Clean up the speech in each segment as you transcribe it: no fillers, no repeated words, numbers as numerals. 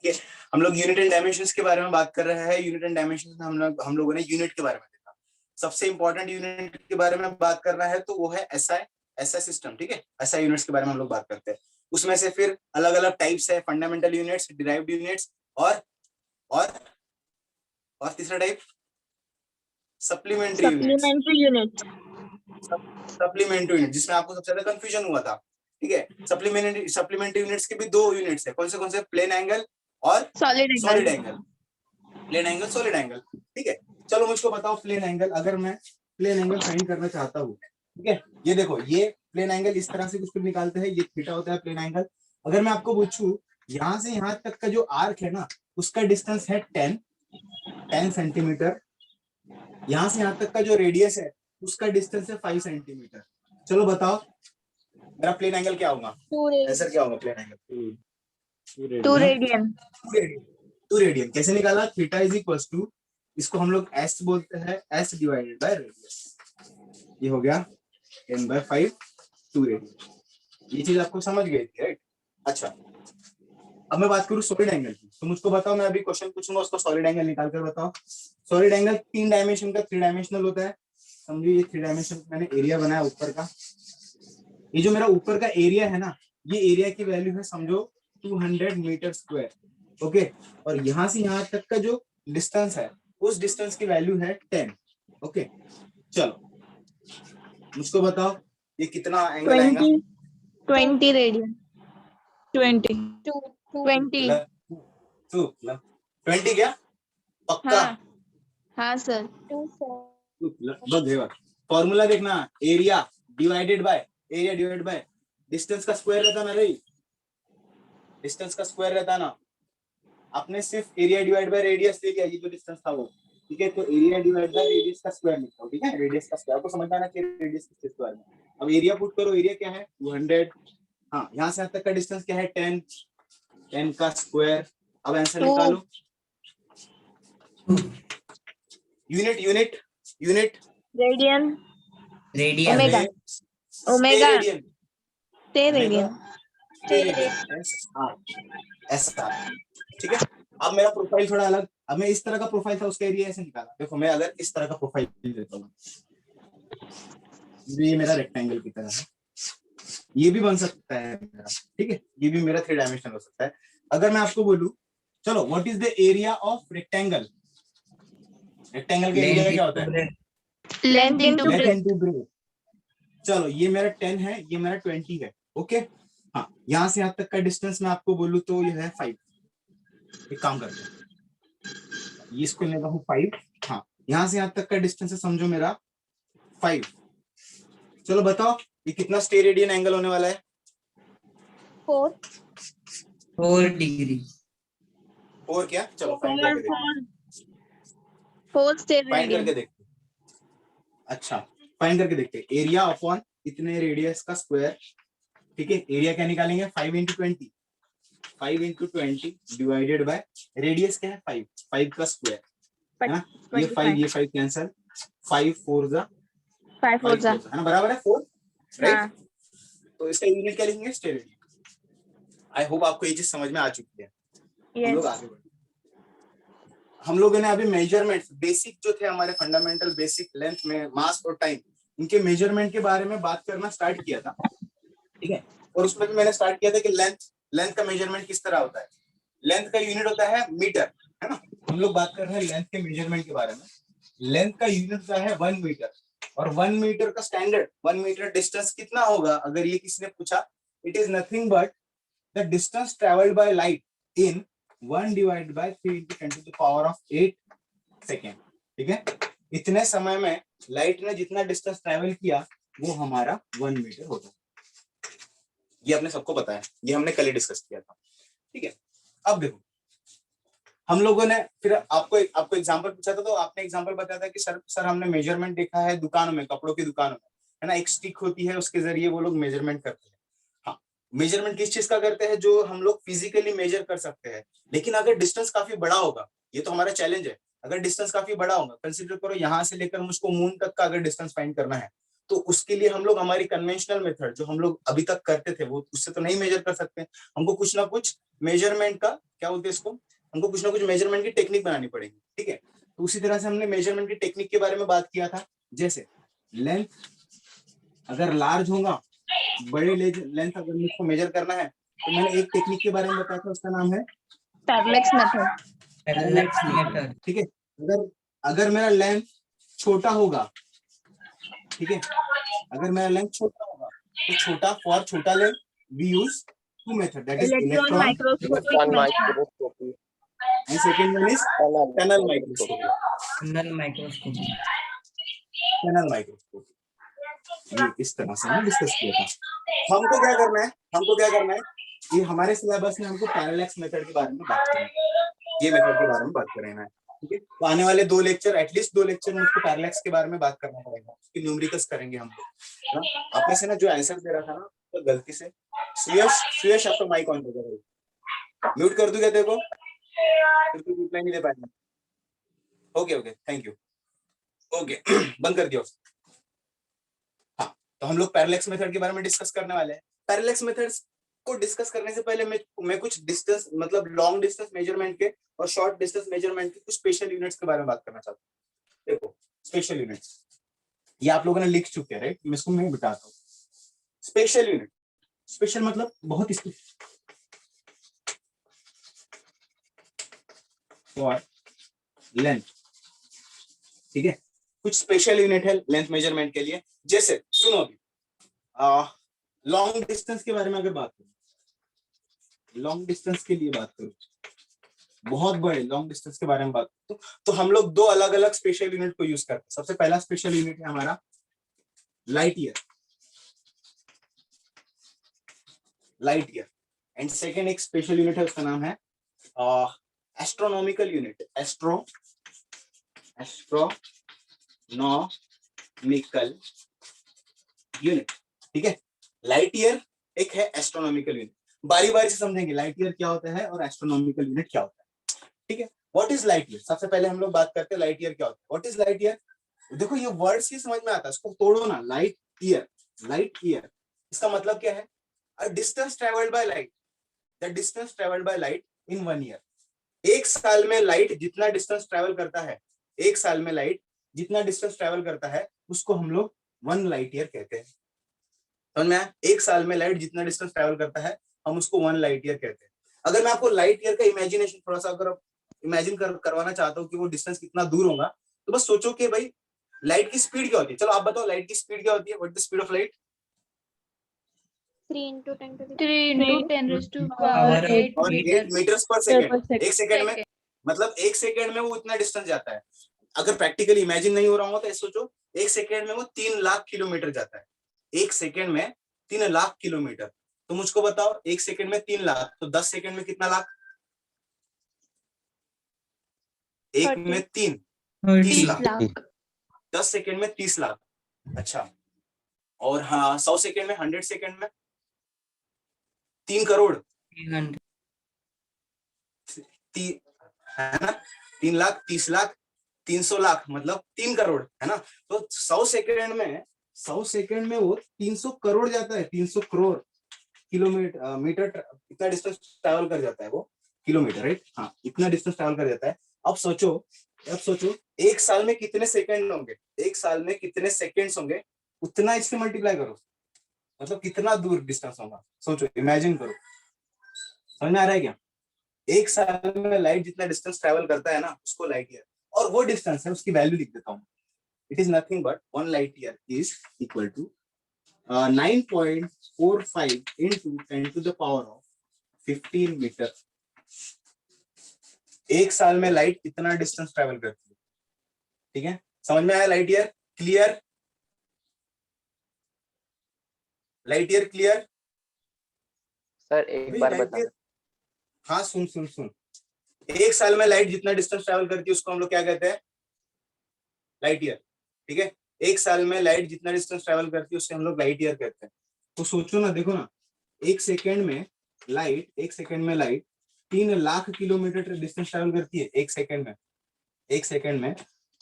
ठीक है, हम लोग यूनिट एंड डायमेंशंस के बारे में बात कर रहे हैं। यूनिट एंड डायमेंशंस में हम लोगों ने यूनिट के बारे में देखा। सबसे इंपॉर्टेंट यूनिट के बारे में बात करना है तो वो है एसआई सिस्टम। ठीक है, एसआई यूनिट्स के बारे में हम लोग बात करते हैं। उसमें से फिर अलग अलग टाइप्स है, फंडामेंटल यूनिट्स, डिराइव्ड यूनिट्स और और और तीसरा type supplementary units. Supplementary unit जिसमें आपको सबसे ज्यादा कंफ्यूजन हुआ था। ठीक है, सप्लीमेंट्री यूनिट्स के भी दो यूनिट्स है। कौन से? प्लेन एंगल और solid angle. Plane angle, solid angle. ठीक है, चलो मुझको बताओ प्लेन एंगल। अगर मैं प्लेन एंगल फाइंड करना चाहता हूँ, ठीक है, ये देखो, ये प्लेन एंगल इस तरह से कुछ निकालते हैं, ये थीटा होता है प्लेन एंगल। अगर मैं आपको पूछूं यहां से यहां तक का जो आर्क है ना, उसका डिस्टेंस है 10 सेंटीमीटर। यहां से यहां तक का जो रेडियस है उसका डिस्टेंस है 5 सेंटीमीटर। चलो बताओ मेरा प्लेन एंगल क्या होगा? आंसर क्या होगा प्लेन एंगल? 2 रेडियन। 2 रेडियन। कैसे निकाला? थीटा इज इक्वल टू, इसको हम लोग एस बोलते हैं, एस डिवाइडेड बाय रेडियस। ये हो गया n/5 2 रेडियन। ये चीज आपको समझ गई थी, राइट? अच्छा, अब मैं बात करूं सॉलिड एंगल की, तो मुझको बताओ, मैं अभी क्वेश्चन पूछूंगा, उसको सॉलिड एंगल निकाल कर बताओ। सॉलिड एंगल 3 डायमेंशन का, 3 डायमेंशनल होता है। समझो ये 3 डायमेंशन मैंने एरिया बनाया ऊपर का। ये जो मेरा ऊपर का एरिया है ना, ये एरिया की वैल्यू है समझो 200 मीटर स्क्वायर। ओके, और यहां से यहां तक का जो डिस्टेंस है, उस डिस्टेंस की वैल्यू है 10। ओके, चलो मुझको बताओ ये कितना एंगल आएगा? 20 रेडियन। 20 20 क्या पक्का? हाँ सर। फॉर्मूला देखना, एरिया डिवाइडेड बाय डिस्टेंस का स्क्वायर रहता ना रे, डिस्टेंस का स्क्वायर रहता ना। आपने सिर्फ एरिया डिवाइड बाय रेडियस लिया, ये जो डिस्टेंस था वो। ठीक है, तो एरिया डिवाइड बाय रेडियस का स्क्वायर लिखो। ठीक है, रेडियस का स्क्वायर आपको समझ आना चाहिए, रेडियस किसके स्क्वायर में। अब एरिया पुट करो, एरिया क्या है 200। हाँ, यहाँ से यहाँ तक का डिस्टेंस क्या है 10 का स्क्वायर। अब आंसर निकालो। Unit radian. Radian. Omega. Radian. ठीक है, अब मेरा प्रोफाइल थोड़ा अलग। अब मैं इस तरह का प्रोफाइल था, उसका एरिया ऐसे निकाला। देखो मैं अगर इस तरह का प्रोफाइल देता हूँ, ये मेरा रेक्टेंगल की तरह है, ये भी बन सकता है मेरा। ठीक है, ये भी मेरा 3 डायमेंशनल हो सकता है। अगर मैं आपको बोलूं, चलो what is the area of rectangle? Rectangle का एरिया क्या होता है? Length into breadth. चलो ये मेरा 10 है, ये मेरा 20 है। ओके, हाँ, यहाँ से यहाँ तक का डिस्टेंस मैं आपको बोलूं तो ये है 5। एक काम करते हैं, ये इसको लेता हूँ 5। हाँ, यहाँ से यहाँ तक का डिस्टेंस है समझो मेरा 5। चलो बताओ ये कितना स्टेरेडियन एंगल होने वाला है? 4 डिग्री। 4 क्या? चलो फाइंड करके देखते, 4 फाइंड करके रेडियन। देखते। अच्छा, फाइंड करके देखते, एरिया अपॉन इतने रेडियस का स्क्वायर। ठीक है, एरिया क्या निकालेंगे 5 × 20। 5 × 20 डिवाइडेड बाय रेडियस क्या है 5 का स्क्वायर है ना। ये 5 कैंसल, 5 4 जा 5 है ना, बराबर है 4, राइट? तो इसका यूनिट क्या लिखेंगे? स्टेरेडियन। आई होप आपको ये चीज समझ में आ चुकी है। हम लोग आगे बढ़े। हम लोगों ने अभी मेजरमेंट बेसिक जो थे हमारे फंडामेंटल बेसिक, लेंथ में मास और टाइम, इनके मेजरमेंट के बारे में बात करना स्टार्ट किया था। ठीक है, और उसमें भी मैंने स्टार्ट किया था कि लेंथ का मेजरमेंट किस तरह होता है। लेंथ का यूनिट होता है मीटर, है ना। हम लोग बात कर रहे हैं लेंथ के मेजरमेंट के बारे में। लेंथ का यूनिट होता है 1 मीटर, और 1 मीटर का स्टैंडर्ड 1 मीटर डिस्टेंस कितना होगा अगर ये किसी ने पूछा? It is nothing but the distance travelled by light in 1 divided by 3 × 10⁸ second. ठीक है, इतने समय में लाइट ने जितना डिस्टेंस ट्रेवल किया वो हमारा 1 मीटर होता है। ये आपने सबको पता है, ये हमने कल ही डिस्कस किया था। ठीक है, अब देखो हम लोगों ने फिर आपको एग्जांपल पूछा था, तो आपने एग्जांपल बताया था कि सर हमने मेजरमेंट देखा है दुकानों में, कपड़ों की दुकानों में, है ना। एक स्टिक होती है, उसके जरिए वो लोग मेजरमेंट करते हैं। हाँ, मेजरमेंट किस चीज का करते हैं? जो हम लोग फिजिकली मेजर कर सकते हैं। लेकिन अगर डिस्टेंस काफी बड़ा होगा, ये तो हमारा चैलेंज है। अगर डिस्टेंस काफी बड़ा होगा, कंसिडर करो यहाँ से लेकर मुझको मून तक का अगर डिस्टेंस फाइंड करना है, तो उसके लिए हम लोग हमारी कन्वेंशनल मेथड जो हम लोग अभी तक करते थे वो उससे तो नहीं मेजर कर सकते, हमको कुछ ना कुछ मेजरमेंट का क्या बोलते हैं इसको, हमको कुछ ना कुछ मेजरमेंट की टेक्निक बनानी पड़ेगी, ठीक है। तो उसी तरह से हमने मेजरमेंट की टेक्निक के बारे में बात किया था, जैसे लेंथ अगर लार्ज होगा, बड़े लेंथ अगर मुझको मेजर करना है तो मैंने एक टेक्निक के बारे में बताया था, उसका नाम है पैरेलैक्स मेथड। Parallax method. ठीक है। अगर अगर मेरा लेंथ छोटा होगा, ठीक है, अगर मेरा लेंथ छोटा होगा तो छोटा फॉर छोटा length we use two method, that is electron electron microscopic method. microscopy, and second one is tunnel tunnel microscopy. Microscopy. Tunnel microscopy. Tunnel microscopy ये इस तरह से हमने डिस्कस किया था। हमको क्या करना है, हमको क्या करना है, ये हमारे सिलेबस में हमको पैरेलैक्स मेथड के बारे में बात करना है, ये मेथड के बारे में बात करेंगे, ठीक है। तो आने वाले 2 लेक्चर, एटलीस्ट 2 लेक्चर मुझको पैरेलैक्स के बारे में बात करना पड़ेगा, उसकी न्यूमेरिकल्स करेंगे हम लोग, है ना। आप में से ना जो आंसर दे रहा था ना तो गलती से सुयश आपका माइक ऑन कर दो, म्यूट कर दूं क्या तेरे को, फिर तू रिप्लाई नहीं दे पाएगा। Okay okay thank you, okay बंद कर दिया। हाँ, तो हम लोग पैरेलैक्स मेथड के बारे में डिस्कस करने वाले हैं। पैरेलैक्स मेथड्स को डिस्कस करने से पहले मैं कुछ डिस्टेंस मतलब लॉन्ग डिस्टेंस मेजरमेंट के और शॉर्ट डिस्टेंस मेजरमेंट के कुछ स्पेशल यूनिट्स के बारे में बात करना चाहता हूँ। देखो स्पेशल यूनिट्स ये आप लोगों ने लिख चुके हैं, राइट, मैं इसको मैं बताता हूँ। स्पेशल यूनिट, स्पेशल मतलब बहुत फॉर लेंथ, ठीक है, कुछ स्पेशल यूनिट है लेंथ मेजरमेंट के लिए। जैसे सुनो अभी लॉन्ग डिस्टेंस के बारे में अगर बात करूं, लॉन्ग डिस्टेंस के लिए बात करूं, बहुत बड़े लॉन्ग डिस्टेंस के बारे में बात करूं तो हम लोग 2 अलग अलग स्पेशल यूनिट को यूज करते हैं। सबसे पहला स्पेशल यूनिट है हमारा light year, light year, and second एक स्पेशल यूनिट है उसका नाम है एस्ट्रोनॉमिकल यूनिट, एस्ट्रोनॉमिकल यूनिट, ठीक है। लाइट ईयर एक है, एस्ट्रोनॉमिकल यूनिट, बारी बारी से समझेंगे लाइट ईयर क्या होता है और एस्ट्रोनॉमिकल यूनिट क्या होता है, ठीक है। व्हाट इज लाइट ईयर, सबसे पहले हम लोग बात करते हैं लाइट ईयर क्या होता है। व्हाट इज लाइट ईयर, देखो ये वर्ड्स ही समझ में आता है, इसको तोड़ो ना। लाइट ईयर, लाइट ईयर इसका मतलब क्या है, a distance travelled by light, the distance travelled by light in 1 year. एक साल में लाइट जितना डिस्टेंस ट्रेवल करता है, एक साल में लाइट जितना डिस्टेंस ट्रेवल करता है उसको हम लोग 1 लाइट ईयर कहते हैं। समझ में आया? एक साल में लाइट जितना डिस्टेंस ट्रेवल करता है हम उसको 1 लाइट ईयर कहते हैं। अगर मैं आपको लाइट ईयर का इमेजिनेशन थोड़ा सा अगर इमेजिन करवाना चाहता हूँ कि वो डिस्टेंस कितना दूर होगा, तो बस सोचो कि भाई लाइट की स्पीड क्या होती है। चलो आप बताओ लाइट की स्पीड क्या होती है, what is the speed of light? 3 into 10 to the 3 into 10 raised to power 8 और 8 meters मीटर्स पर सेकंड, एक सेकंड में, मतलब एक सेकंड में वो इतना डिस्टेंस जाता है। अगर प्रैक्टिकली इमेजिन नहीं हो रहा होगा तो ऐसे सोचो, एक सेकंड में वो 3 लाख किलोमीटर जाता है, एक सेकंड में 3 लाख किलोमीटर। तो मुझको बताओ एक सेकंड में 3 लाख, तो 10 सेकंड में कितना लाख? एक में 3, 30 लाख, 10 सेकंड में 30 लाख। अच्छा, और हाँ 100 सेकंड में, 100 सेकंड में 3 करोड़, 300 है ना, 3 लाख, 30 लाख, 300 लाख, मतलब 3 करोड़, है ना। तो 100 सेकंड में वो 300 करोड़ जाता है, 300 करोड़ किलोमीटर मीटर, इतना डिस्टेंस ट्रैवल कर जाता है वो, किलोमीटर, राइट, हाँ इतना डिस्टेंस ट्रैवल कर जाता है। अब सोचो एक साल में कितने सेकंड होंगे, एक साल में कितने सेकंड्स होंगे, उतना इससे मल्टीप्लाई करो, मतलब कितना दूर डिस्टेंस होगा, सोचो, इमेजिन करो। समझ में आ रहा है क्या? एक साल में लाइट जितना डिस्टेंस ट्रैवल करता है ना उसको लाइट ईयर, और वो डिस्टेंस है उसकी वैल्यू लिख देता हूँ। It is nothing but 1 light year is equal to 9.45 into 10 to the power of 15 metre. एक साल में लाइट इतना डिस्टेंस ट्रैवल करती है, ठीक है। समझ में आया light year? Clear? Light year clear? Sir एक बार बता। हाँ सुन, एक साल में लाइट जितना डिस्टेंस ट्रैवल करती है उसको हम लोग क्या कहते हैं? लाइट ईयर, ठीक है। एक साल में लाइट जितना डिस्टेंस ट्रैवल करती है उससे हम लोग लाइट ईयर कहते हैं। तो सोचो ना, देखो ना, एक सेकेंड में light 3 lakh kilometre distance travel करती है एक सेकेंड में,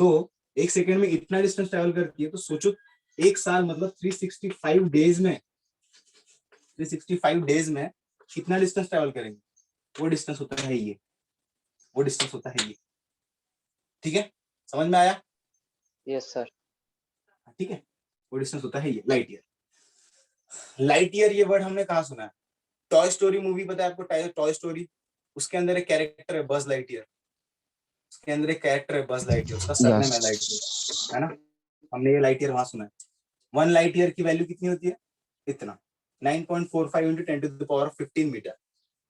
तो एक सेकेंड में इतना डिस्टेंस ट्रैवल करती है, तो सोचो एक साल मतलब 365 डेज में, 365 डेज में कितना डिस्टेंस ट्रेवल करेंगे, वो डिस्टेंस होता है ये, वो डिस्टेंस होता है ये। ठीक है, समझ में आया? Yes sir. ठीक है, वो डिस्टेंस होता है ये, लाइट ईयर। लाइट ईयर ये वर्ड हमने कहाँ सुना है? टॉय स्टोरी मूवी पता है आपको? टॉय स्टोरी, उसके अंदर एक कैरेक्टर है बज लाइटईयर, उसके अंदर एक कैरेक्टर है बज लाइटईयर, उसका सरनेम है लाइटईयर, है ना? हमने ये लाइट ईयर वहां सुना है। 1 लाइट ईयर की वैल्यू कितनी होती है? इतना, 9.45 into 10 to the power of 15 metre.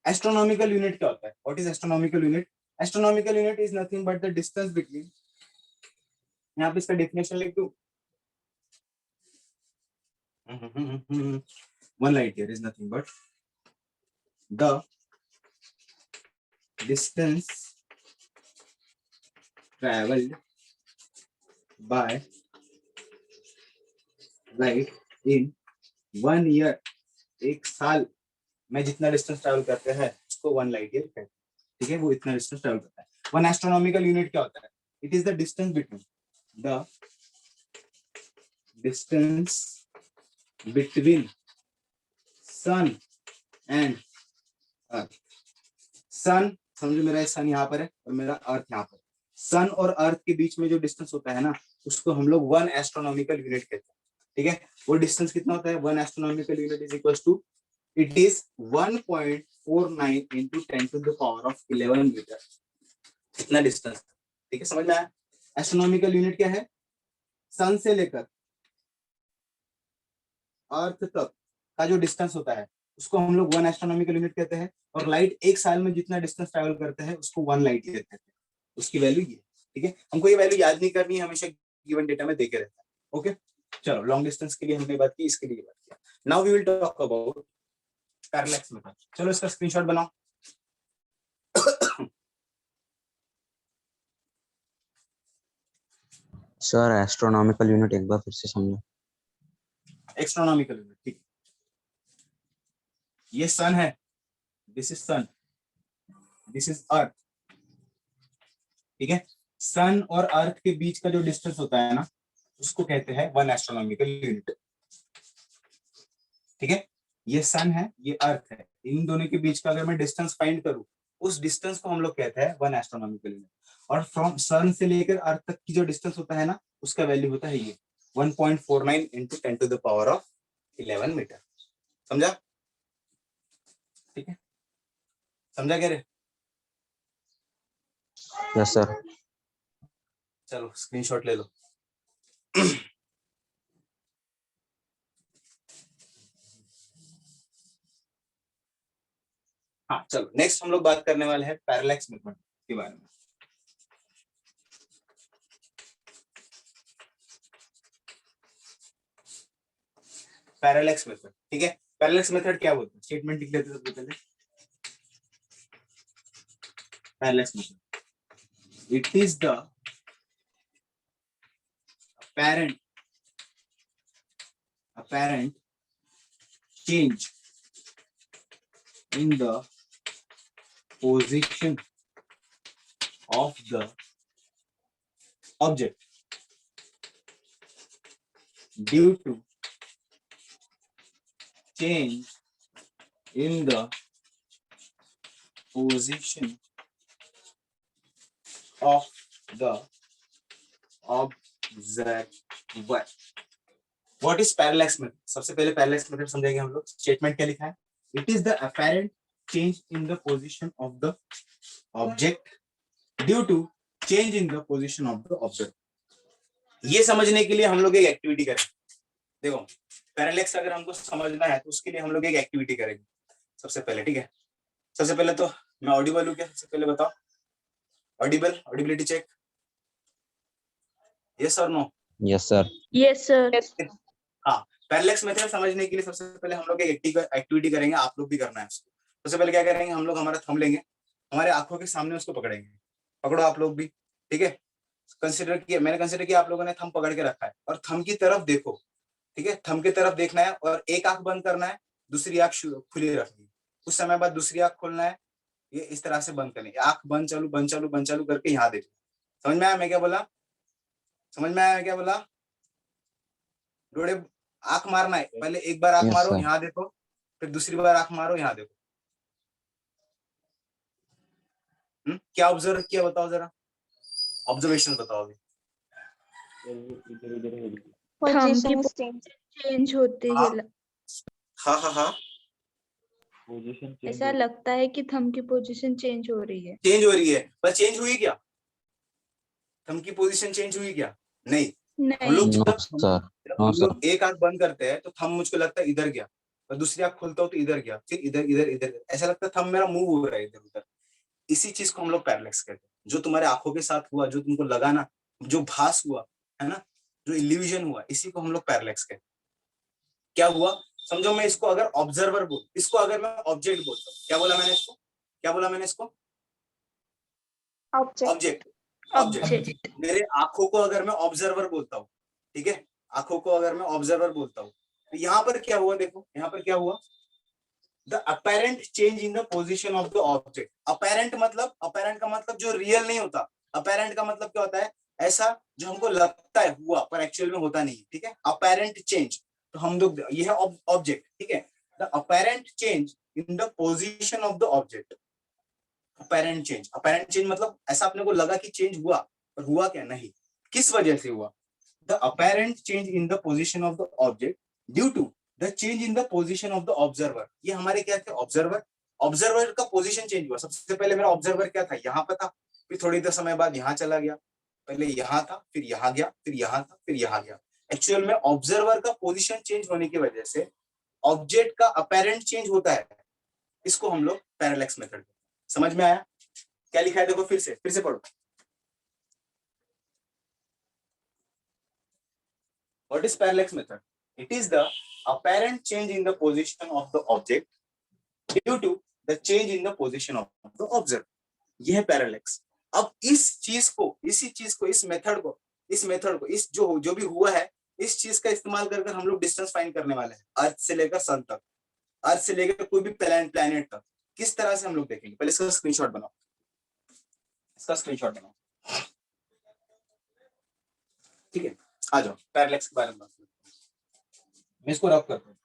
Astronomical unit क्या होता है? What is astronomical unit? Astronomical unit is nothing but the distance between, यहाँ पे इसका डेफिनेशन लिख दूं, 1 light year is nothing but the distance traveled by light in 1 year। एक साल में जितना डिस्टेंस ट्रैवल करते हैं उसको 1 लाइट ईयर कहते हैं। ठीक है, वो इतना डिस्टेंस ट्रैवल करता है। 1 एस्ट्रोनॉमिकल यूनिट क्या होता है? It is the distance between, the distance between sun and earth. Sun, समझो मेरा सन यहाँ पर है और मेरा अर्थ यहाँ पर। सन और अर्थ के बीच में जो डिस्टेंस होता है ना, उसको हम लोग 1 एस्ट्रोनॉमिकल यूनिट कहते हैं। ठीक है, वो डिस्टेंस कितना होता है? 1 astronomical unit is equal to, it is 1.49 into 10 to the power of 11 metre. इतना डिस्टेंस। ठीक है, समझ में आया? एस्ट्रोनॉमिकल यूनिट क्या है? सन से लेकर अर्थ तक का जो डिस्टेंस होता है उसको हम लोग 1 एस्ट्रोनॉमिकल यूनिट कहते हैं। और लाइट एक साल में जितना डिस्टेंस ट्रैवल करते हैं उसको 1 लाइट ईयर कहते हैं। उसकी वैल्यू ये। ठीक है, हमको ये वैल्यू याद नहीं करनी है, हमेशा गिवन डेटा में देके रहता है। ओके, चलो लॉन्ग डिस्टेंस के लिए हमने बात की, इसके लिए बात किया। Now we will talk about parallax method. चलो इसका स्क्रीनशॉट बनाओ। सर एस्ट्रोनॉमिकल यूनिट एक बार फिर से समझो। एस्ट्रोनॉमिकल यूनिट, ठीक, ये सन है, this is sun, this is earth. ठीक है, सन और अर्थ के बीच का जो डिस्टेंस होता है ना, उसको कहते हैं 1 एस्ट्रोनॉमिकल यूनिट। ठीक है, ये सन है, ये अर्थ है, इन दोनों के बीच का अगर मैं डिस्टेंस फाइंड करूं, उस डिस्टेंस को हम लोग कहते हैं 1 एस्ट्रोनॉमिकल यूनिट। और फ्रॉम सन से लेकर अर्थ तक की जो डिस्टेंस होता है ना, उसका वैल्यू होता है ये 1.49 into 10 to the power of 11 metre. समझा? ठीक है, समझा कह रहे? Yes sir. चलो स्क्रीनशॉट ले लो। हाँ चलो, नेक्स्ट हम लोग बात करने वाले हैं पैरेलैक्स मेथड के बारे में। पैरेलैक्स मेथड, ठीक है, पैरेलैक्स मेथड क्या बोलते हैं? स्टेटमेंट लिख लेते सबसे पहले। Parallax method, it is the apparent change in the position of the object due to change in the position of the observer। What is parallax method? सबसे पहले पैरेलैक्स मेथड समझेंगे हम लोग। स्टेटमेंट क्या लिखा है? It is the apparent change in the position of the object due to change in the position of the observer। ये समझने के लिए हम लोग एक एक्टिविटी करेंगे। देखो, पैरेलैक्स अगर हमको समझना है तो उसके लिए हम लोग एक एक्टिविटी करेंगे सबसे पहले। ठीक है, सबसे पहले तो मैं ऑडिबल हूँ क्या? सबसे पहले बताओ, ऑडिबल, ऑडिबिलिटी चेक, यस और no? Yes sir. Yes, sir. हाँ, पैरेलैक्स मेथड समझने के लिए सबसे पहले हम लोग एक एक्टिविटी करेंगे, आप लोग भी करना है उसको। सबसे पहले क्या करेंगे, हम लोग हमारा थंब लेंगे, हमारे आंखों के सामने उसको पकड़ेंगे। पकड़ो आप लोग भी, ठीक है? कंसीडर किया, मैंने कंसीडर किया, आप लोगों ने थंब पकड़ के रखा है और थंब की तरफ देखो। ठीक है, थंब की तरफ देखना है और एक आंख बंद करना है, दूसरी आंख खुली रखनी है। कुछ समय बाद दूसरी आंख खोलना है, ये इस तरह से बंद करनी है। आंख बंद चालू बंद चालू बंद चालू करके यहाँ देखना। समझ में आया मैं क्या बोला? समझ में आया मैं क्या बोला? डोळे आंख मारना है, पहले एक बार आंख Yes, मारो sir. यहाँ देखो, फिर दूसरी बार आंख मारो यहाँ देखो। क्या ऑब्जर्व किया बताओ जरा, ऑब्जर्वेशन बताओ अभी। Position is changed. चेंज होते हाँ। गेला। हाँ ऐसा लगता है कि थंब की पोजीशन चेंज हो रही है। चेंज हो रही है, पर चेंज हुई क्या? थंब की पोजीशन चेंज हुई क्या? नहीं। हम लोग नहीं, No, sir. जब No, हम sir. लोग एक आंख बंद करते हैं तो थंब मुझको लगता है इधर गया, और दूसरी आंख खोलता हूँ तो इधर गया, फिर इधर इधर इधर, ऐसा लगता है थंब मेरा मूव हो रहा है इधर उधर। इसी चीज को हम लोग पैरालेक्स कहते हैं। जो तुम्हारे आंखों के साथ हुआ, जो तुमको लगा ना, जो भास हुआ है ना, जो इल्यूजन हुआ, इसी को हम लोग पैरालेक्स कहते हैं। क्या हुआ समझो, मैं इसको अगर ऑब्जर्वर बोल, इसको अगर मैं ऑब्जेक्ट बोलता हूँ, क्या बोला मैंने इसको, क्या बोला मैंने इसको? Object. ऑब्जेक्ट। ऑब्जेक्ट। मेरे आंखों को अगर मैं ऑब्जर्वर बोलता हूँ, ठीक है, आंखों को अगर मैं ऑब्जर्वर बोलता हूँ, तो यहाँ पर क्या हुआ देखो, यहाँ पर क्या हुआ, the apparent change in the position of the object. Apparent मतलब, अपैरेंट का मतलब जो रियल नहीं होता, अपैरेंट का मतलब क्या होता है, ऐसा जो हमको लगता है हुआ पर एक्चुअल में होता नहीं, ठीक है, अपैरेंट चेंज। तो हम लोग, ये है ऑब्जेक्ट, ठीक है, the apparent change in the position of the object. Apparent change, apparent change मतलब ऐसा अपने को लगा कि चेंज हुआ, पर हुआ क्या नहीं, किस वजह से हुआ, the apparent change in the position of the object due to the change in the position of the observer. ये हमारे क्या थे, ऑब्जर्वर। ऑब्जर्वर का पोजीशन चेंज हुआ, सबसे पहले मेरा ऑब्जर्वर क्या था, यहाँ पर था, फिर थोड़ी देर समय बाद यहाँ चला गया, पहले यहाँ था, फिर यहाँ गया, फिर यहाँ था, फिर यहाँ गया। एक्चुअल में ऑब्जर्वर का पोजीशन चेंज होने की वजह से ऑब्जेक्ट का अपैरेंट चेंज होता है, इसको हम लोग पैरालेक्स मेथड। समझ में आया क्या लिखा है? देखो फिर से पढ़ो। What is parallax method? It is the apparent change in the position of the object due to the change in the position of the observer. यह है पैरालेक्स। अब इस चीज को, इस मेथड को, इस जो भी हुआ है, इस चीज का इस्तेमाल कर हम लोग डिस्टेंस फाइंड करने वाले हैं, अर्थ से लेकर सन तक, अर्थ से लेकर कोई भी प्लैनेट तक। किस तरह से हम लोग देखेंगे, पहले इसका स्क्रीनशॉट बनाओ, ठीक है। आ जाओ पैरालेक्स के बारे में बात करते हैं। मैं इसको रब करता हूँ,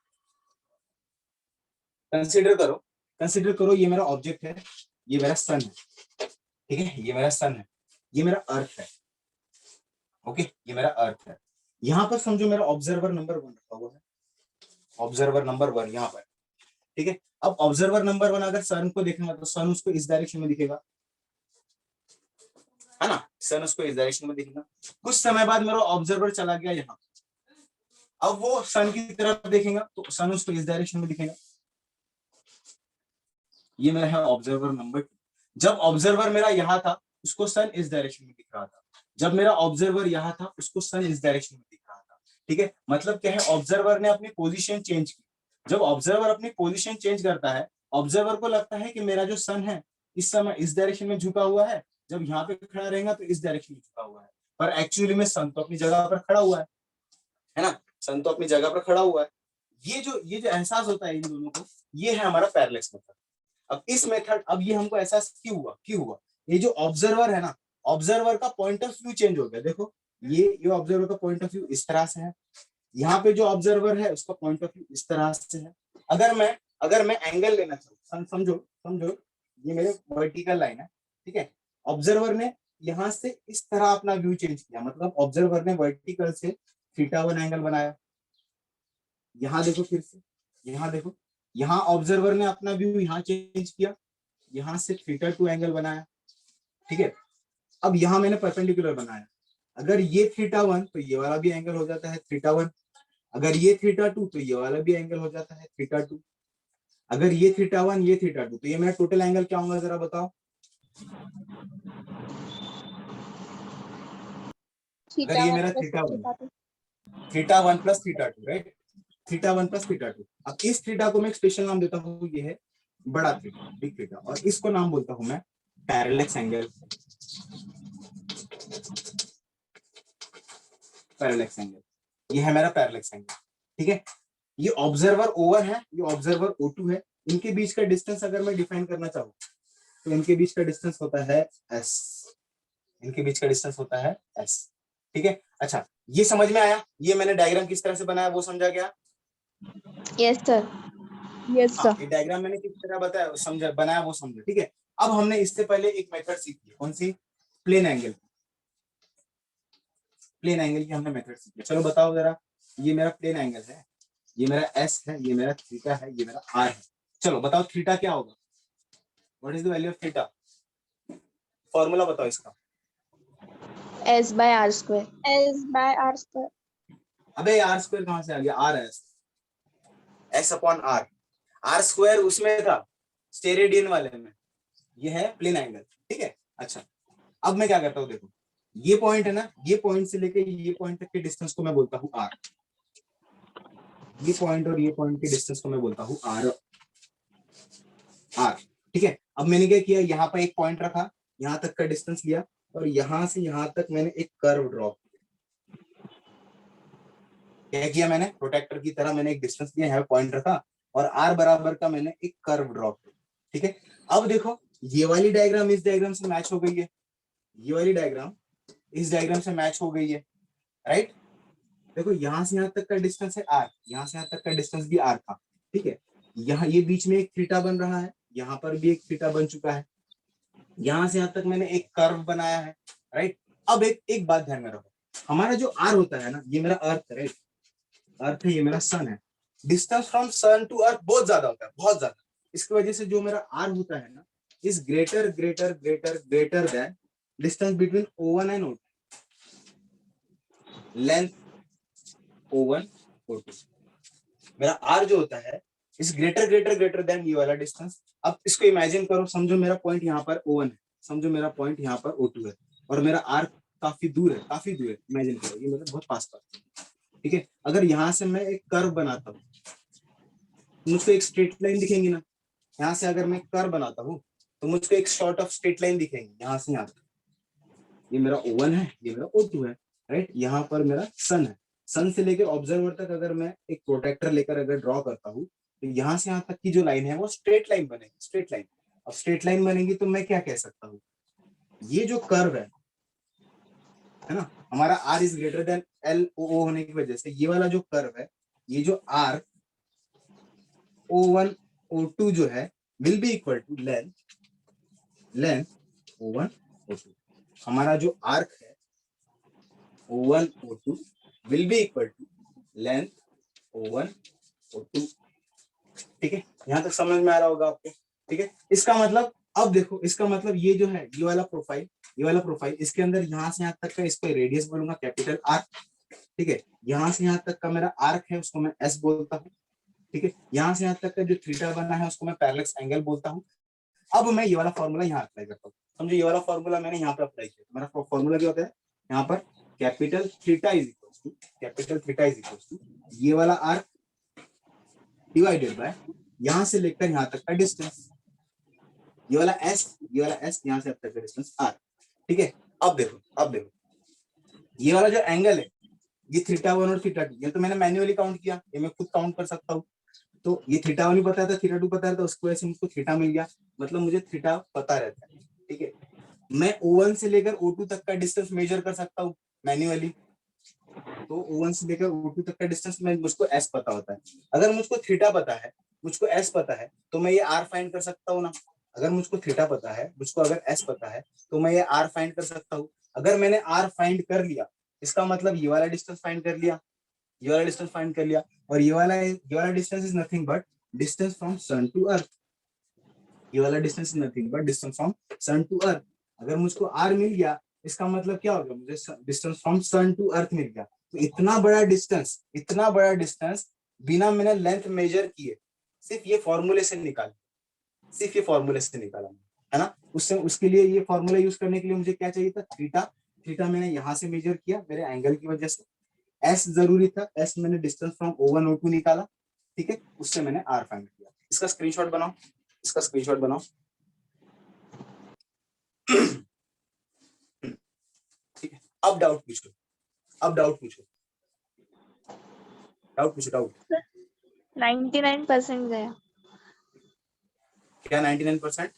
कंसीडर करो ये मेरा ऑब्जेक्ट है, ये मेरा सन है, ठीक है, ये मेरा सन है, ये मेरा अर्थ है, ओके, ये मेरा अर्थ है। यहाँ पर समझो मेरा ऑब्जर्वर नंबर 1 रखा हुआ है, ऑब्जर्वर नंबर 1 यहाँ पर, ठीक है। अब ऑब्जर्वर नंबर 1 अगर सन को देखेंगे तो सन उसको इस डायरेक्शन में दिखेगा, है ना, सन उसको इस डायरेक्शन में दिखेगा। कुछ समय बाद मेरा ऑब्जर्वर चला गया यहाँ, अब वो सन की तरफ देखेगा तो सन उसको इस डायरेक्शन में दिखेगा। ये मेरा है ऑब्जर्वर नंबर 2। जब ऑब्जर्वर मेरा यहाँ था उसको सन इस डायरेक्शन में दिख रहा था, जब मेरा ऑब्जर्वर यहाँ था उसको सन इस डायरेक्शन में दिख रहा था, ठीक है। मतलब क्या है, ऑब्जर्वर ने अपनी पोजीशन चेंज की। जब ऑब्जर्वर अपनी पोजीशन चेंज करता है, ऑब्जर्वर को लगता है कि मेरा जो सन है इस समय इस डायरेक्शन में झुका हुआ है, जब यहाँ पे खड़ा रहेगा तो इस डायरेक्शन में झुका हुआ है, पर एक्चुअली में सन तो अपनी जगह पर खड़ा हुआ है ना, सन तो अपनी जगह पर खड़ा हुआ है। ये जो एहसास होता है इन दोनों को, ये है हमारा पैरालेक्स मेथड। अब इस मेथड, अब ये हमको एहसास क्यों हुआ, ये जो ऑब्जर्वर है ना, ऑब्जर्वर का पॉइंट ऑफ व्यू चेंज हो गया। देखो ये ऑब्जर्वर का पॉइंट ऑफ व्यू इस तरह से है, यहाँ पे जो ऑब्जर्वर है उसका पॉइंट ऑफ व्यू इस तरह से है। अगर मैं एंगल लेना चाहूँ, समझो ये मेरे वर्टिकल लाइन है, ठीक है। ऑब्जर्वर ने यहाँ से इस तरह अपना व्यू चेंज किया, मतलब ऑब्जर्वर ने वर्टिकल से θ1 एंगल बनाया। यहाँ देखो, फिर से यहाँ देखो, यहाँ ऑब्जर्वर ने अपना व्यू यहाँ चेंज किया, यहाँ से θ2 एंगल बनाया, ठीक है। अब यहाँ मैंने परपेंडिकुलर बनाया, अगर ये θ1 तो ये वाला भी एंगल हो जाता है θ1, अगर ये θ2 तो ये वाला भी एंगल हो जाता है θ2, अगर ये θ1 ये θ2 तो ये मेरा टोटल एंगल क्या होगा जरा बताओ। अगर ये मेरा θ1 प्लस θ2, राइट, θ1 प्लस θ2। अब इस थीटा को मैं एक स्पेशल नाम देता हूँ, ये है बड़ा थीटा, बिग थीटा, और इसको नाम बोलता हूँ मैं पैरेलैक्स एंगल, पैरेलैक्स एंगल, ये है मेरा पैरेलैक्स एंगल, ठीक है। ये ऑब्जर्वर O1 है, ये ऑब्जर्वर O2 है, इनके बीच का डिस्टेंस अगर मैं डिफाइन करना चाहूँ तो इनके बीच का डिस्टेंस होता है S, इनके बीच का डिस्टेंस होता है S, ठीक है, अच्छा ये समझ में आया, ये मैंने डायग्राम किस तरह से बनाया वो समझा गया? Yes, sir. Yes, हाँ, sir. ये डायग्राम मैंने किस तरह बताया समझा, बनाया वो समझा, ठीक है। अब हमने इससे पहले एक मेथड सीखी, कौन सी? Plane angle. प्लेन एंगल की हमने मेथड सीखी। चलो बताओ जरा, ये मेरा प्लेन एंगल है, ये मेरा एस है, ये मेरा थीटा है, ये मेरा आर है। चलो बताओ थीटा क्या होगा? What is the value of theta? Formula बताओ इसका। S by R square. S by R square. अबे आर स्क्वायर कहां से आ गया? R S, S upon R. R square उसमें था स्टेरेडियन वाले में, ये है प्लेन एंगल, ठीक है। अच्छा अब मैं क्या करता हूँ, देखो ये पॉइंट है ना, ये पॉइंट से लेके ये पॉइंट तक के डिस्टेंस को मैं बोलता हूँ आर। ये पॉइंट और ये पॉइंट के डिस्टेंस को मैं बोलता हूँ आर, आर, ठीक है। अब मैंने क्या किया, यहाँ पर एक पॉइंट रखा, यहाँ तक का डिस्टेंस लिया, और यहाँ से यहाँ तक मैंने एक कर्व ड्रॉ किया। क्या किया मैंने? प्रोटेक्टर की तरह मैंने एक डिस्टेंस लिया, यहाँ पॉइंट रखा, और आर बराबर का मैंने एक कर्व ड्रॉ किया, ठीक है। अब देखो ये वाली डायग्राम इस डायग्राम से मैच हो गई है, ये वाली डायग्राम इस डायग्राम से मैच हो गई है, राइट। देखो यहाँ से यहाँ तक का डिस्टेंस है आर, यहाँ से यहाँ तक का डिस्टेंस भी आर था, ठीक है। यहाँ ये बीच में एक थीटा बन रहा है, यहाँ पर भी एक थीटा बन चुका है, यहाँ से यहाँ तक मैंने एक कर्व बनाया है, राइट। अब एक बात ध्यान में रखो, हमारा जो आर होता है ना, ये मेरा अर्थ है, राइट, अर्थ है, ये मेरा सन है। Distance from sun to earth बहुत ज्यादा होता है, बहुत ज्यादा। इसकी वजह से जो मेरा आर होता है ना, is greater greater greater greater than distance between O1 and O2, length O1 O2। मेरा आर जो होता है is greater greater greater than ये वाला डिस्टेंस। अब इसको इमेजिन करो, समझो मेरा पॉइंट यहाँ पर O1 है, समझो मेरा पॉइंट यहाँ पर O2 है, और मेरा आर काफी दूर है, काफी दूर है। इमेजिन करो ये मतलब बहुत पास पास, ठीक है। अगर यहाँ से मैं एक कर्व बनाता हूँ, मुझको एक स्ट्रेट लाइन दिखेंगी ना, यहाँ से अगर मैं कर्व बनाता हूँ तो मुझको एक शॉर्ट ऑफ स्ट्रेट लाइन दिखेंगी यहाँ से यहाँ तक। ये मेरा O1 है, ये मेरा O2 है, राइट। यहाँ पर मेरा सन है, सन से लेकर ऑब्जर्वर तक अगर मैं एक प्रोटेक्टर लेकर अगर ड्रॉ करता हूँ, तो यहाँ से यहाँ तक की जो लाइन है वो स्ट्रेट लाइन बनेगी, स्ट्रेट लाइन। अब स्ट्रेट लाइन बनेगी तो मैं क्या कह सकता हूँ, ये जो कर्व है ना, हमारा R is greater than L O होने की वजह से ये वाला जो कर्व है, ये जो आर O1 O2 जो है will be equal to length O1 O2। हमारा जो आर्क है O1 O2 will be equal to length O1 O2, ठीक है। यहाँ तक समझ में आ रहा होगा आपको, ठीक है। इसका मतलब अब देखो, इसका मतलब ये जो है ये वाला प्रोफाइल, ये वाला प्रोफाइल, इसके अंदर यहाँ से यहाँ तक का इसको रेडियस बोलूंगा कैपिटल आर, ठीक है। यहाँ से यहाँ तक का मेरा आर्क है उसको मैं एस बोलता हूँ, ठीक है। यहाँ से यहाँ तक का जो थीटा बना है उसको मैं पैरेलक्स एंगल बोलता हूँ। अब मैं ये वाला फॉर्मूला यहाँ अप्लाई करता हूँ, समझो ये वाला फॉर्मूला मैंने यहाँ पर अप्लाई किया। मेरा फॉर्मूला क्या होता है यहाँ पर, capital theta is equal to ये वाला आर्क डिवाइडेड बाय यहाँ से लेकर यहाँ तक का डिस्टेंस, ये वाला एस यहाँ से अब तक का डिस्टेंस आर, ठीक है। अब देखो ये वाला जो एंगल है ये θ1 और θ2, ये तो मैंने मैन्युअली काउंट किया, ये मैं खुद काउंट कर सकता हूँ। तो ये θ1 पता था, θ2 पता था, उसकी वजह से मुझको थीटा मिल गया, मतलब मुझे थीटा पता रहता है, ठीक है। मैं O1 से लेकर O2 तक का डिस्टेंस मेजर कर सकता हूँ मैन्युअली, तो O1 से लेकर O2 तक का डिस्टेंस में मुझको S पता होता है। अगर मुझको थीटा पता है, मुझको S पता है, तो मैं ये R फाइंड कर सकता हूँ ना। अगर मुझको थीटा पता है, मुझको अगर S पता है, तो मैं ये R फाइंड कर सकता हूँ। अगर मैंने R फाइंड कर लिया, इसका मतलब ये वाला डिस्टेंस फाइंड कर लिया, ये वाला डिस्टेंस फाइंड कर लिया, और ये वाला distance is nothing but distance from sun to earth. ये वाला distance is nothing but distance from sun to earth. अगर मुझको R मिल गया, इसका मतलब क्या होगा, मुझे distance from sun to earth मिल गया। तो इतना बड़ा डिस्टेंस बिना मैंने लेंथ मेजर किए सिर्फ ये फॉर्मूले से निकाला, है ना। उसके लिए ये फॉर्मूला यूज करने के लिए मुझे क्या चाहिए था, थीटा मैंने यहाँ से मेजर किया मेरे एंगल की वजह से। एस जरूरी था, एस मैंने डिस्टेंस फ्रॉम O1 O2 निकाला, ठीक है, उससे मैंने R फाइंड किया। इसका स्क्रीनशॉट बनाओ, ठीक है। अब डाउट पूछो। डाउट 99% गया। क्या 99%?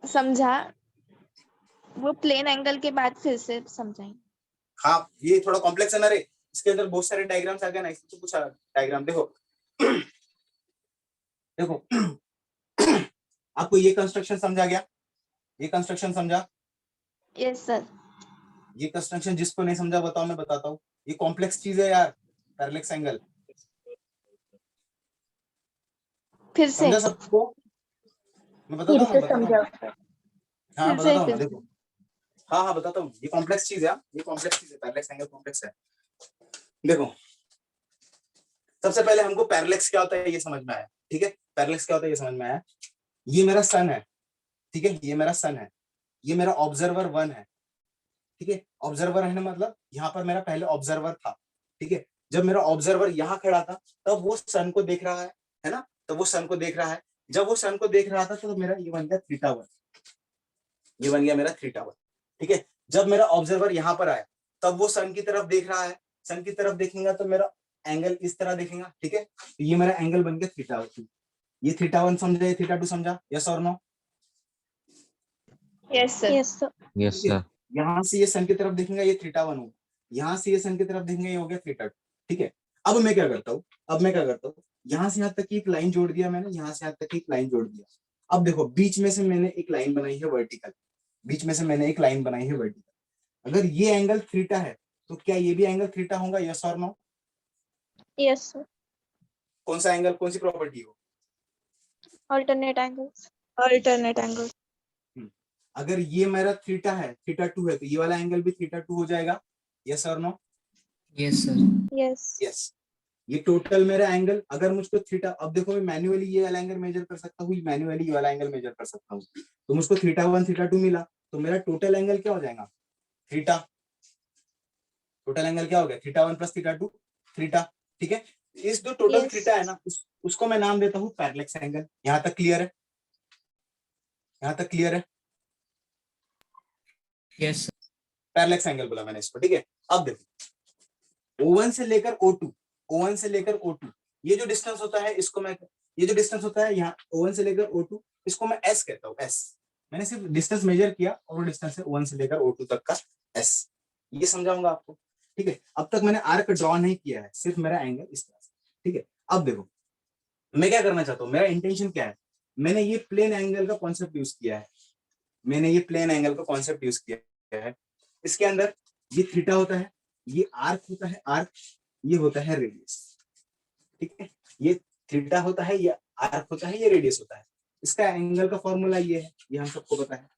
समझा, वो प्लेन एंगल के बाद फिर से समझाएं। हाँ ये थोड़ा कॉम्प्लेक्स है ना रे, इसके अंदर बहुत सारे डायग्राम्स आ गए ना, इससे पूछा डायग्राम देखो। देखो आपको ये कंस्ट्रक्शन समझा गया, ये कंस्ट्रक्शन समझा? Yes sir. ये कंस्ट्रक्शन जिसको नहीं समझा बताओ, मैं बताता हूँ। ये कॉम्प्लेक्स चीज है यार, पैरेलक्स एंगल। फिर से समझा सबको? मैं बताता हूँ, बताता हूँ। हाँ फिर से बताता हूँ ना, देखो। हाँ हाँ बताता हूँ, ये कॉम्प्लेक्स चीज है, ये कॉम्प्लेक्स चीज है, पैरेलक्स एंगल कॉम्प्लेक्स है। देखो सबसे पहले हमको पैरेलक्स क्या होता है ये समझ में आया, ठीक है? पैरेलक्स क्या होता है ये समझ में आया। ये मेरा सन है, ठीक है, ये मेरा सन है, ये मेरा ऑब्जर्वर 1 है, ठीक है। ऑब्जर्वर है ना, मतलब यहाँ पर मेरा पहले ऑब्जर्वर था, ठीक है। जब मेरा ऑब्जर्वर यहाँ खड़ा था तब वो सन को देख रहा है ना, तब वो सन को देख रहा है। जब वो सन को देख रहा था तो मेरा ये बन गया θ1, ये बन गया मेरा θ1, ठीक है। जब मेरा ऑब्जर्वर यहाँ पर आया तब वो सन की तरफ देख रहा है, सन की तरफ देखेगा तो मेरा एंगल इस तरह देखेगा, ठीक है। तो ये मेरा एंगल बन गया θ2। ये θ1 समझा, ये θ2 समझा, यस और no? Yes sir. Yes sir. Yes, sir. यहाँ से ये सन की तरफ देखेंगे ये θ1 होगा, यहाँ से ये सन की तरफ देखेंगे ये हो गया θ2, ठीक है। अब मैं क्या करता हूँ, यहाँ से यहाँ तक की एक लाइन जोड़ दिया मैंने, यहाँ से यहाँ तक की एक लाइन जोड़ दिया। अब देखो बीच में से मैंने एक लाइन बनाई है वर्टिकल, बीच में से मैंने एक लाइन बनाई है वर्टिकल। अगर ये एंगल θ है तो क्या ये भी एंगल θ होगा, यस और नो? Yes sir. कौन सा एंगल, कौन सी प्रॉपर्टी हो? Alternate angles. Alternate angle. अगर ये मेरा θ है, θ2 है, तो ये वाला एंगल भी θ2 हो जाएगा, यस और no? Yes, sir. Yes. Yes. ये टोटल मेरा एंगल, अगर मुझको θ, अब देखो मैं मैन्युअली ये वाला एंगल मेजर कर सकता हूँ, मैन्युअली ये वाला एंगल मेजर कर सकता हूँ, तो मुझको θ1 θ2 मिला, तो मेरा टोटल एंगल क्या हो जाएगा, θ। टोटल एंगल क्या हो गया, θ1 प्लस θ2, θ, ठीक है। इस जो टोटल Yes. θ है ना, उसको मैं नाम देता हूँ पैरेलक्स एंगल। यहाँ तक क्लियर है? यहाँ तक क्लियर है? Yes, sir. पैरेलक्स एंगल बोला मैंने इसको, ठीक है। अब देखो O1 से लेकर O2, O1 से लेकर O2, ये जो डिस्टेंस होता है इसको मैं, ये जो डिस्टेंस होता है यहाँ O1 से लेकर O2, इसको मैं S कहता हूँ, S। मैंने सिर्फ डिस्टेंस मेजर किया और वो डिस्टेंस है O1 से लेकर O2 तक का S। ये समझाऊंगा आपको, ठीक है। अब तक मैंने आर्क ड्रॉ नहीं किया है, सिर्फ मेरा एंगल इस तरह से, ठीक है। अब देखो मैं क्या करना चाहता हूँ, मेरा इंटेंशन क्या है, मैंने ये प्लेन एंगल का कॉन्सेप्ट यूज किया है, मैंने ये प्लेन एंगल का कॉन्सेप्ट यूज किया है। इसके अंदर ये θ होता है, ये आर्क होता है, आर्क, ये होता है रेडियस, ठीक है। ये θ होता है, ये आर्क होता है, ये रेडियस होता है। इसका एंगल का फॉर्मूला ये है, ये हम सबको पता है,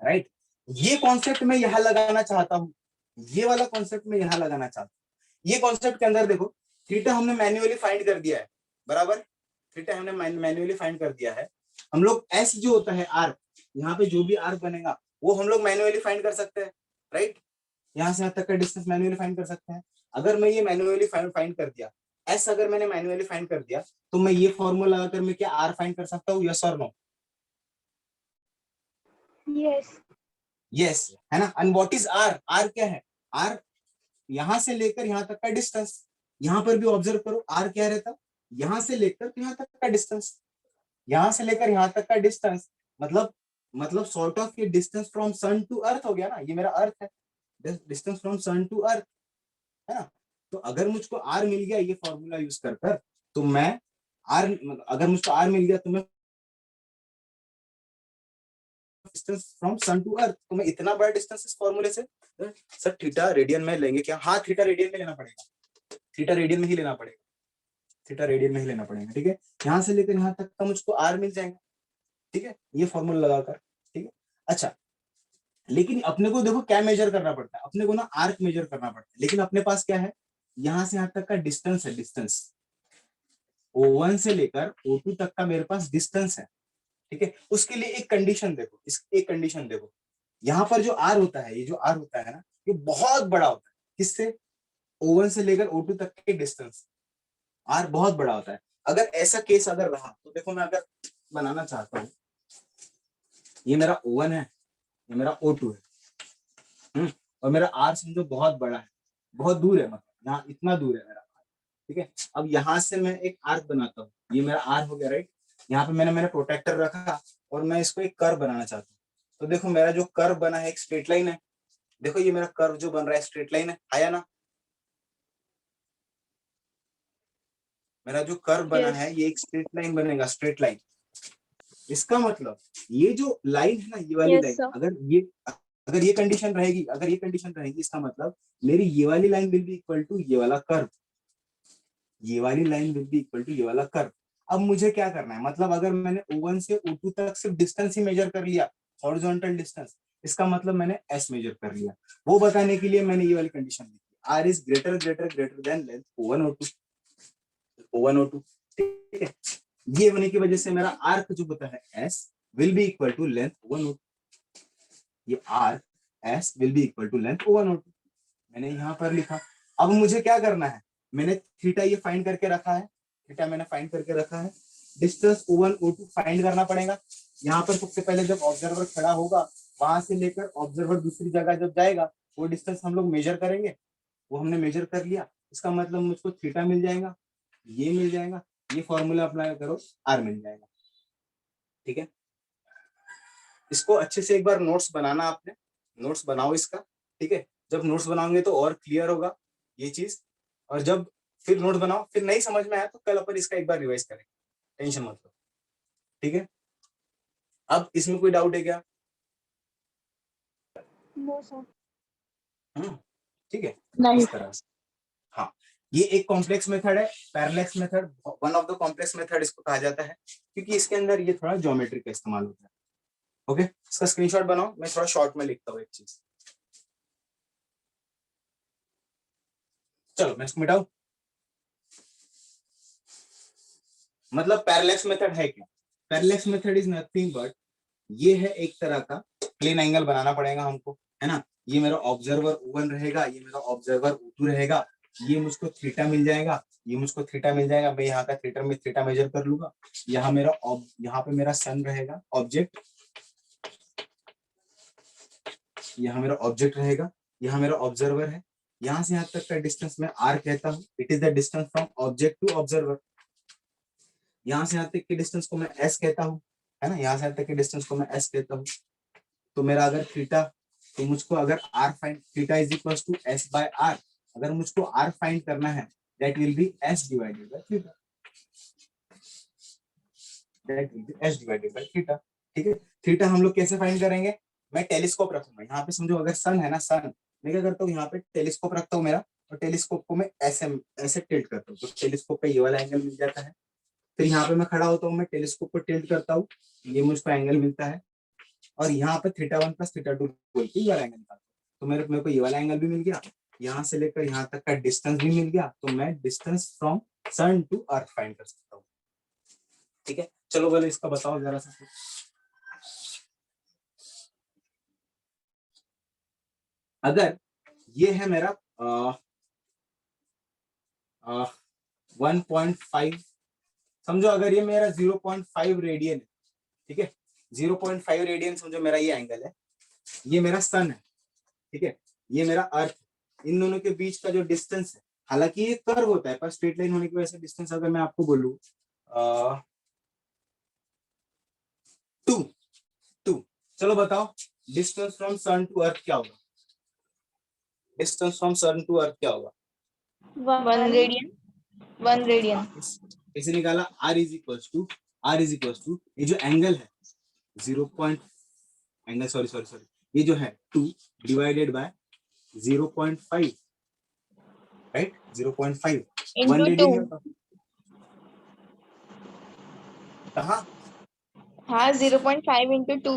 राइट। ये कॉन्सेप्ट मैं यहाँ लगाना चाहता हूँ, ये वाला कॉन्सेप्ट मैं यहाँ लगाना चाहता हूँ। ये कॉन्सेप्ट के अंदर देखो θ हमने मैन्युअली फाइंड कर दिया है, बराबर। θ हमने मैन्युअली फाइंड कर दिया है। हम लोग S जो होता है आर्क, यहाँ पे जो भी आर्क बनेगा वो हम लोग मैन्युअली फाइंड कर सकते हैं, राइट। यहाँ से यहाँ तक का डिस्टेंस मैन्युअली फाइंड कर सकते हैं। अगर मैं ये मैन्युअली फाइंड कर दिया, S अगर मैंने मैन्युअली फाइंड कर दिया, तो मैं ये फॉर्मूला लगाकर मैं क्या R फाइंड कर सकता हूँ, यस और नो? यस। यस, है ना। And what is R? R क्या है? R यहाँ से लेकर यहाँ तक का डिस्टेंस। यहाँ पर भी ऑब्जर्व करो R क्या रहता, यहाँ से लेकर यहाँ तक का डिस्टेंस, यहाँ से लेकर यहाँ तक का डिस्टेंस, मतलब सॉर्ट ऑफ ये distance from sun to earth हो गया ना, ये मेरा अर्थ है, distance from sun to earth, है ना। तो अगर मुझको R मिल गया ये फॉर्मूला यूज कर, तो मैं अगर मुझको R मिल गया तो मैं distance from sun to earth, तो मैं इतना बड़ा डिस्टेंस इस फॉर्मूले से, सर थीटा रेडियन में लेंगे क्या? हाँ थीटा रेडियन में लेना पड़ेगा, थीटा रेडियन में ही लेना पड़ेगा, थीटा रेडियन में ही लेना पड़ेगा, ठीक है। यहाँ से लेकर यहाँ तक का मुझको R मिल जाएगा, ठीक है, ये फॉर्मूला लगाकर, ठीक है। अच्छा, लेकिन अपने को देखो क्या मेजर करना पड़ता है, अपने को ना आर्क मेजर करना पड़ता है, लेकिन अपने पास क्या है, यहाँ से यहाँ तक का डिस्टेंस है, डिस्टेंस O1 से लेकर O2 तक का मेरे पास डिस्टेंस है, ठीक है। उसके लिए एक कंडीशन देखो, एक कंडीशन देखो, यहाँ पर जो R होता है, ये जो R होता है ना, ये बहुत बड़ा होता है, किससे? O1 से लेकर O2 तक के डिस्टेंस, R बहुत बड़ा होता है। अगर ऐसा केस अगर रहा तो देखो मैं अगर बनाना चाहता हूँ, ये मेरा O1 है, ये मेरा O2 है, और मेरा R समझो बहुत बड़ा है, बहुत दूर है, मतलब यहाँ इतना दूर है मेरा R, ठीक है। अब यहाँ से मैं एक आर्क बनाता हूँ, ये मेरा R हो गया, राइट। यहाँ पे मैंने प्रोटेक्टर रखा और मैं इसको एक कर्व बनाना चाहता हूँ, तो देखो मेरा जो कर्व बना है एक स्ट्रेट लाइन है, देखो ये मेरा कर्व जो बन रहा है स्ट्रेट लाइन है, आया ना? मेरा जो कर्व बना Yes. है ये एक स्ट्रेट लाइन बनेगा, स्ट्रेट लाइन। इसका मतलब ये जो लाइन है ना, ये वाली Yes, लाइन, sir. अगर ये कंडीशन रहेगी, इसका मतलब मेरी ये वाली line will be equal to ये वाला कर्व, ये वाली line will be equal to ये वाला कर्व। अब मुझे क्या करना है, मतलब अगर मैंने O1 से O2 तक सिर्फ डिस्टेंस ही मेजर कर लिया, हॉरिजॉन्टल डिस्टेंस, इसका मतलब मैंने S मेजर कर लिया। वो बताने के लिए मैंने ये वाली कंडीशन लिखी, R is greater then length O1 O2, ठीक है। ये होने की वजह से मेरा आर्क जो होता है S will be equal to length O1 O2, ये arc S will be equal to length O1 O2 मैंने यहाँ पर लिखा। अब मुझे क्या करना है, मैंने थीटा ये फाइंड करके रखा है, थीटा मैंने फाइंड करके रखा है, डिस्टेंस O1 O2 फाइंड करना पड़ेगा। यहाँ पर सबसे पहले जब ऑब्जर्वर खड़ा होगा, वहां से लेकर ऑब्जर्वर दूसरी जगह जब जाएगा, वो डिस्टेंस हम लोग मेजर करेंगे। वो हमने मेजर कर लिया, इसका मतलब मुझको थीटा मिल जाएगा, ये मिल जाएगा, ये फॉर्मूला अप्लाई करो, आर मिल जाएगा, ठीक है। इसको अच्छे से एक बार नोट्स बनाना, आपने नोट्स बनाओ इसका, ठीक है। जब नोट्स बनाओगे तो और क्लियर होगा ये चीज, और जब फिर नोट्स बनाओ, फिर नहीं समझ में आया तो कल अपन इसका एक बार रिवाइज करेंगे, टेंशन मत लो, ठीक है। अब इसमें कोई डाउट है क्या? No, sir. ठीक है, नहीं. इस तरह से। हाँ, ये एक कॉम्प्लेक्स मेथड है, parallax method, one of the complex method इसको कहा जाता है, क्योंकि इसके अंदर ये थोड़ा ज्योमेट्री का इस्तेमाल होता है। ओके, इसका स्क्रीनशॉट बनाओ, मैं थोड़ा शॉर्ट में लिखता हूँ एक चीज। चलो मैं इसको मिटाऊं। मतलब पैरेलैक्स मेथड है क्या? Parallax method is nothing but, ये है एक तरह का प्लेन एंगल बनाना पड़ेगा हमको, है ना। ये मेरा ऑब्जर्वर O1 रहेगा, ये मेरा ऑब्जर्वर O2 रहेगा, ये मुझको थीटा मिल जाएगा, ये मुझको थीटा मिल जाएगा, मैं यहाँ का थीटा मेजर कर लूंगा। यहाँ पे मेरा सन रहेगा, ऑब्जेक्ट, यहाँ मेरा ऑब्जेक्ट रहेगा, यहाँ मेरा ऑब्जर्वर है। यहाँ से यहाँ तक का डिस्टेंस मैं R कहता हूँ, it is the distance from object to observer. यहाँ से यहाँ तक के डिस्टेंस को मैं S कहता हूँ, है ना, यहाँ से यहाँ तक के डिस्टेंस को मैं S कहता हूँ। तो मेरा अगर थीटा, तो मुझको अगर R find, theta is equal to S by R, अगर मुझको R फाइंड करना है, that will be S divided by theta, that will be S divided by theta, ठीक है। थीटा हम लोग कैसे फाइंड करेंगे, मैं टेलीस्कोप रखूंगा यहाँ पे, समझो अगर सन है ना, सन, मैं क्या करता हूँ, यहाँ पे टेलीस्कोप रखता हूँ मेरा, और टेलीस्कोप को मैं ऐसे टिल्ट करता हूँ, तो टेलीस्कोप का ये वाला एंगल मिल जाता है। फिर यहाँ पे मैं खड़ा होता हूँ, मैं टेलीस्कोप को टिल्ट करता हूँ, ये मुझको एंगल मिलता है, और यहाँ पे θ1 प्लस θ2 बोल के ये वाला एंगल निकालता हूँ, तो मेरे को ये वाला एंगल भी मिल गया, यहाँ से लेकर यहाँ तक का डिस्टेंस भी मिल गया, तो मैं distance from sun to earth find कर सकता हूँ, ठीक है। चलो बोले इसका बताओ जरा सा। अगर ये है मेरा 1.5, समझो अगर ये मेरा 0.5 रेडियन है, ठीक है, 0.5 रेडियन समझो मेरा ये एंगल है, ये मेरा सन है, ठीक है, ये मेरा अर्थ, इन दोनों के बीच का जो डिस्टेंस है, हालांकि ये कर्व होता है पर स्ट्रेट लाइन होने की वजह से डिस्टेंस अगर मैं आपको बोलूं 2, चलो बताओ distance from sun to earth क्या होगा, distance from sun to earth क्या होगा? 1 radian. 1 radian. इसे निकाला, R इज इक्वल टू ये जो एंगल है 0. एंगल सॉरी ये जो है 2 divided by 0.5, right, 0.5 1 Into radian 2. कहाँ? हाँ, 0.5 into 2.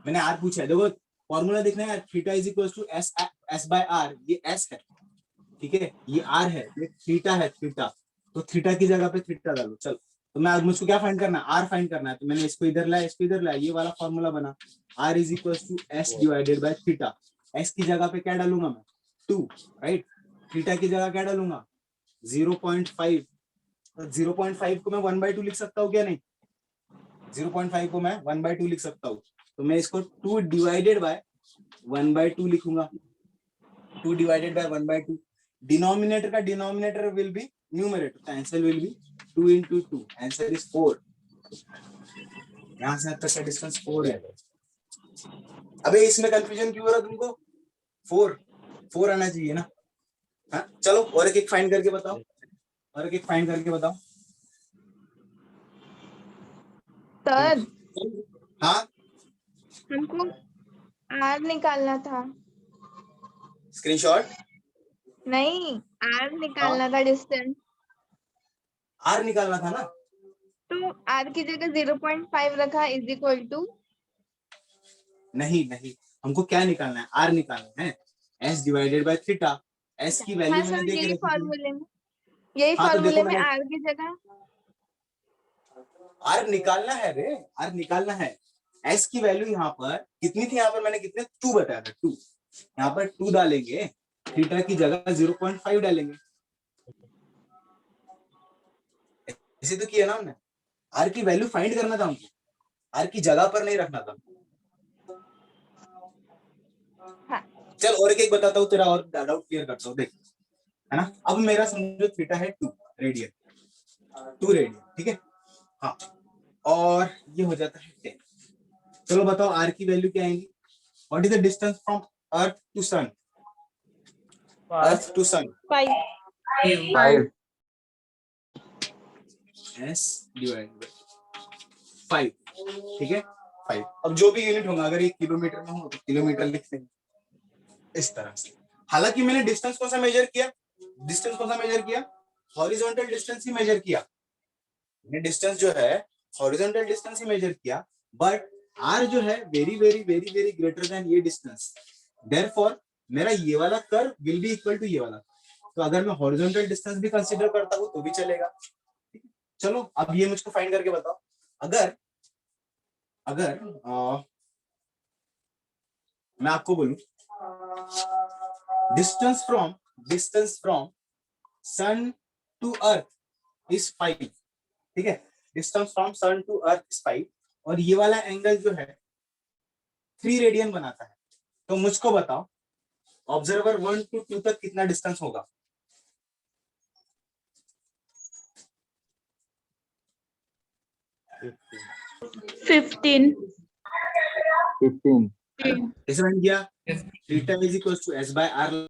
मैंने R पूछा है, देखो फॉर्मूला देखना है, theta is equal to S by R, ये S है, ठीक है, ये R है, ये थीटा है, थीटा, तो थीटा की जगह पे थीटा डालो। चलो, तो मैं मुझको क्या फाइंड करना है, R फाइंड करना है, तो मैंने इसको इधर लाया, इसको इधर लाया, ये वाला फॉर्मूला बना, R is equal to S divided by theta. S की जगह पे क्या डालूंगा मैं, 2, राइट, थीटा की जगह क्या डालूंगा 0.5, तो 0.5 को मैं 1/2 लिख सकता हूँ क्या नहीं, 0.5 को मैं 1/2 लिख सकता हूँ, तो मैं इसको 2 डिवाइडेड बाय 1/2 लिखूंगा, 2 डिवाइडेड बाय 1/2, डिनोमिनेटर का डिनोमिनेटर विल बी न्यूमरेटर, तो answer will be 2 into 2, answer is 4, यहाँ से तक का डिस्टेंस 4 है, अबे इसमें कंफ्यूजन क्यों हो रहा तुमको? 4 आना चाहिए ना। हाँ चलो और एक फाइंड करके बताओ, और एक फाइंड करके बताओ। सर हाँ हमको आर निकालना था। स्क्रीनशॉट। नहीं, आर निकालना था, डिस्टेंस। आर निकालना था ना। तो आर की जगह 0.5 रखा इज इक्वल टू। नहीं नहीं, हमको क्या निकालना है? आर निकालना है, S divided by theta. S की हाँ वैल्यू मैंने सर, दे के यही रखी थी। फॉर्मूले में, यही हाँ तो देखो फॉर्मूले में मैंने आर की जगह। आर निकालना है रे, आर निकालना है। एस की वैल्यू यहाँ पर कितनी थी? यहाँ पर मैंने कितने 2 बताया था, 2। यहाँ पर 2 डालेंगे, थीटा की जगह 0.5 डालेंगे। ऐसे तो किया ना हमने। आर की वैल्यू फाइंड करना था हमको, आर की जगह पर नहीं रखना था। हाँ। चल और एक बताता हूँ, तेरा और डाउट क्लियर करता हूँ, देख। है ना, अब मेरा समझो थीटा है 2 रेडियन, 2 रेडियन, ठीक है। हाँ, और ये हो जाता है 10। चलो बताओ आर की वैल्यू क्या आएगी? What is the distance from earth to sun? Earth to sun 5। 5 S divided by 5, ठीक है 5। अब जो भी यूनिट होगा, अगर ये किलोमीटर में हो तो किलोमीटर लिख देंगे इस तरह से। हालांकि मैंने डिस्टेंस कौन सा मेजर किया? डिस्टेंस कौन सा मेजर किया? हॉरिजॉन्टल डिस्टेंस ही मेजर किया। मैंने डिस्टेंस जो है हॉरिजॉन्टल डिस्टेंस ही मेजर किया, बट आर जो है very very very very greater than ये डिस्टेंस। देयरफॉर मेरा ये वाला curve will be equal to ये वाला। तो अगर मैं हॉरिजॉन्टल डिस्टेंस भी कंसीडर करता हूं तो भी चलेगा। चलो अब ये मुझको फाइंड करके बताओ। अगर अगर मैं आपको बोलूं distance from sun to earth is 5, ठीक है। Distance from sun to earth is 5, और ये वाला एंगल जो है 3 रेडियन बनाता है। तो मुझको बताओ ऑब्जर्वर 1 to 2 तक कितना डिस्टेंस होगा? 15. 15 ऐसे बन गया Yes. Theta is equal to S by are